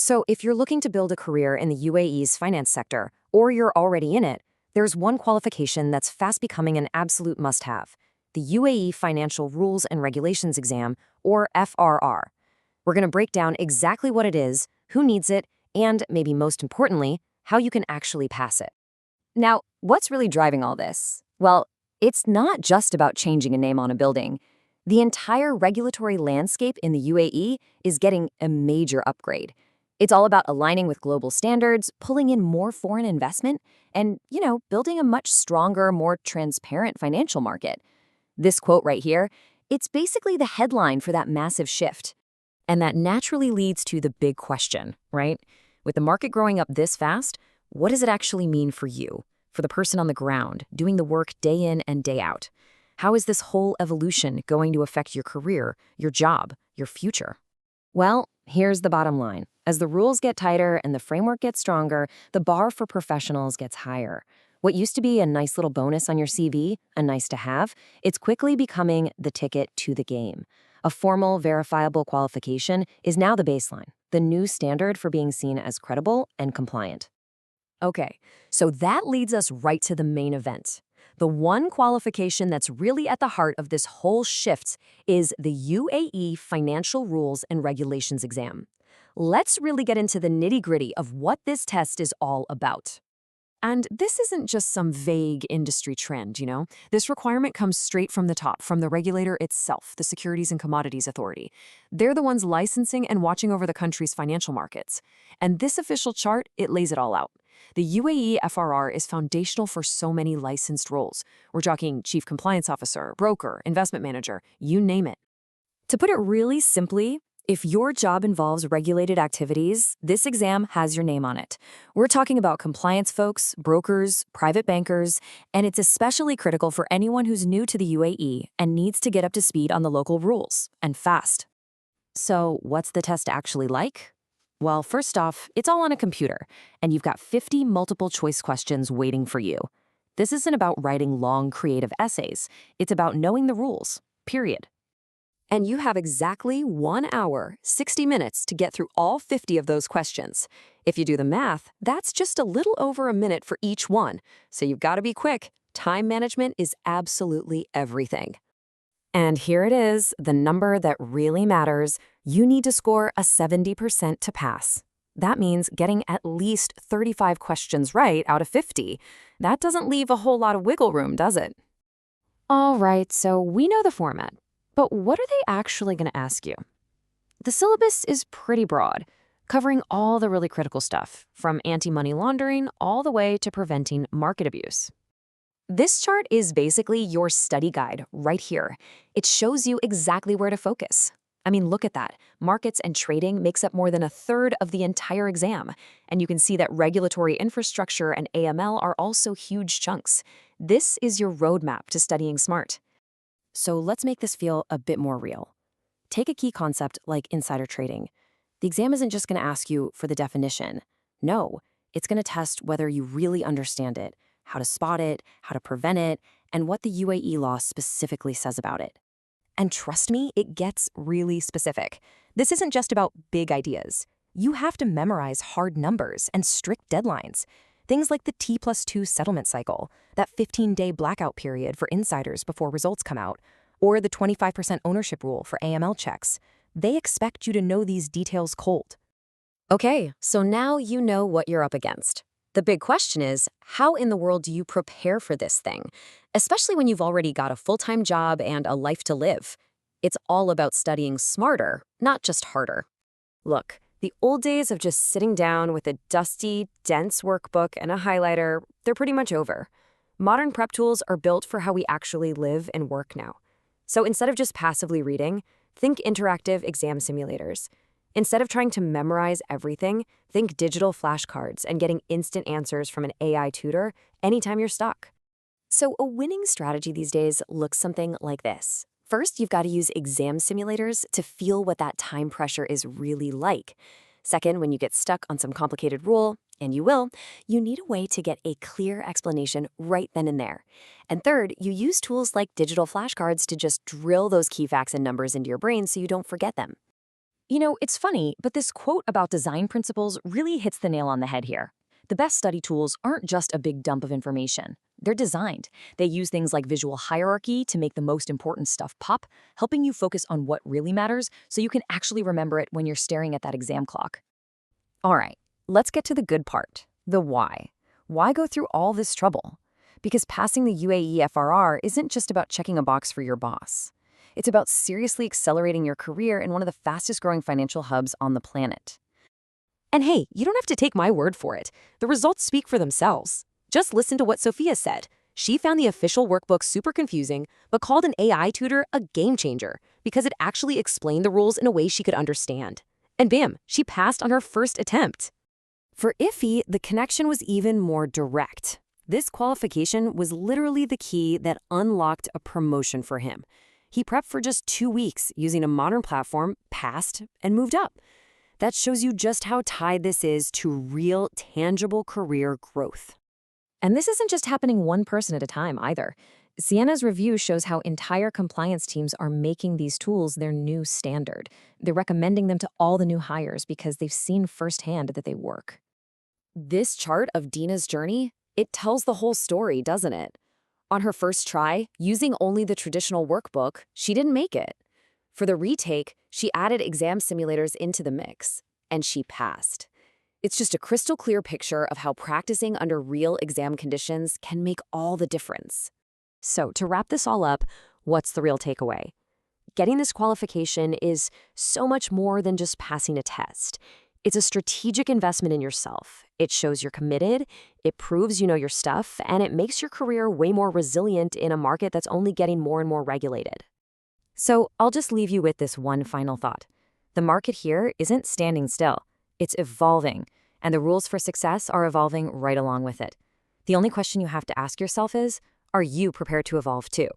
So, if you're looking to build a career in the UAE's finance sector, or you're already in it, there's one qualification that's fast becoming an absolute must have: the UAE Financial Rules and Regulations exam, or FRR. We're going to break down exactly what it is, who needs it, and maybe most importantly, how you can actually pass it. Now, what's really driving all this? Well, it's not just about changing a name on a building. The entire regulatory landscape in the UAE is getting a major upgrade. It's all about aligning with global standards, pulling in more foreign investment, and, building a much stronger, more transparent financial market. This quote right here, it's basically the headline for that massive shift. And that naturally leads to the big question, right? With the market growing up this fast, what does it actually mean for you, for the person on the ground, doing the work day in and day out? How is this whole evolution going to affect your career, your job, your future? Well, here's the bottom line. As the rules get tighter and the framework gets stronger, the bar for professionals gets higher. What used to be a nice little bonus on your CV, a nice to have, it's quickly becoming the ticket to the game. A formal, verifiable qualification is now the baseline, the new standard for being seen as credible and compliant. Okay, so that leads us right to the main event. The one qualification that's really at the heart of this whole shift is the UAE Financial Rules and Regulations exam. Let's really get into the nitty-gritty of what this test is all about. And this isn't just some vague industry trend. This requirement comes straight from the top, from the regulator itself, the Securities and Commodities Authority. They're the ones licensing and watching over the country's financial markets. And this official chart, it lays it all out. The UAE FRR is foundational for so many licensed roles. We're talking chief compliance officer, broker, investment manager, you name it. To put it really simply, if your job involves regulated activities, this exam has your name on it. We're talking about compliance folks, brokers, private bankers, and it's especially critical for anyone who's new to the UAE and needs to get up to speed on the local rules, and fast. So, what's the test actually like? Well, first off, it's all on a computer, and you've got 50 multiple choice questions waiting for you. This isn't about writing long, creative essays. It's about knowing the rules, period. And you have exactly 1 hour, 60 minutes to get through all 50 of those questions. If you do the math, that's just a little over a minute for each one. So you've got to be quick. Time management is absolutely everything. And here it is, the number that really matters. You need to score a 70% to pass. That means getting at least 35 questions right out of 50. That doesn't leave a whole lot of wiggle room, does it? All right, so we know the format. But what are they actually going to ask you? The syllabus is pretty broad, covering all the really critical stuff, from anti-money laundering all the way to preventing market abuse. This chart is basically your study guide right here. It shows you exactly where to focus. I mean, look at that. Markets and trading makes up more than a third of the entire exam. And you can see that regulatory infrastructure and AML are also huge chunks. This is your roadmap to studying smart. So let's make this feel a bit more real. Take a key concept like insider trading. The exam isn't just going to ask you for the definition. No, it's going to test whether you really understand it, how to spot it, how to prevent it, and what the UAE law specifically says about it. And trust me, it gets really specific. This isn't just about big ideas. You have to memorize hard numbers and strict deadlines. Things like the T+2 settlement cycle, that 15-day blackout period for insiders before results come out, or the 25% ownership rule for AML checks. They expect you to know these details cold. Okay, so now you know what you're up against. The big question is, how in the world do you prepare for this thing? Especially when you've already got a full-time job and a life to live. It's all about studying smarter, not just harder. Look, the old days of just sitting down with a dusty, dense workbook and a highlighter, they're pretty much over. Modern prep tools are built for how we actually live and work now. So instead of just passively reading, think interactive exam simulators. Instead of trying to memorize everything, think digital flashcards and getting instant answers from an AI tutor anytime you're stuck. So a winning strategy these days looks something like this. First, you've got to use exam simulators to feel what that time pressure is really like. Second, when you get stuck on some complicated rule, and you will, you need a way to get a clear explanation right then and there. And third, you use tools like digital flashcards to just drill those key facts and numbers into your brain so you don't forget them. It's funny, but this quote about design principles really hits the nail on the head here. The best study tools aren't just a big dump of information. They're designed. They use things like visual hierarchy to make the most important stuff pop, helping you focus on what really matters so you can actually remember it when you're staring at that exam clock. All right, let's get to the good part, the why. Why go through all this trouble? Because passing the UAE FRR isn't just about checking a box for your boss. It's about seriously accelerating your career in one of the fastest growing financial hubs on the planet. And hey, you don't have to take my word for it. The results speak for themselves. Just listen to what Sophia said. She found the official workbook super confusing, but called an AI tutor a game changer because it actually explained the rules in a way she could understand. And bam, she passed on her first attempt. For Iffy, the connection was even more direct. This qualification was literally the key that unlocked a promotion for him. He prepped for just 2 weeks using a modern platform, passed, and moved up. That shows you just how tied this is to real, tangible career growth. And this isn't just happening one person at a time either. Sienna's review shows how entire compliance teams are making these tools their new standard. They're recommending them to all the new hires because they've seen firsthand that they work. This chart of Dina's journey, it tells the whole story, doesn't it? On her first try, using only the traditional workbook, she didn't make it. For the retake, she added exam simulators into the mix, and she passed. It's just a crystal clear picture of how practicing under real exam conditions can make all the difference. So, to wrap this all up, what's the real takeaway? Getting this qualification is so much more than just passing a test. It's a strategic investment in yourself. It shows you're committed, it proves you know your stuff, and it makes your career way more resilient in a market that's only getting more and more regulated. So I'll just leave you with this one final thought. The market here isn't standing still. It's evolving, and the rules for success are evolving right along with it. The only question you have to ask yourself is, are you prepared to evolve too?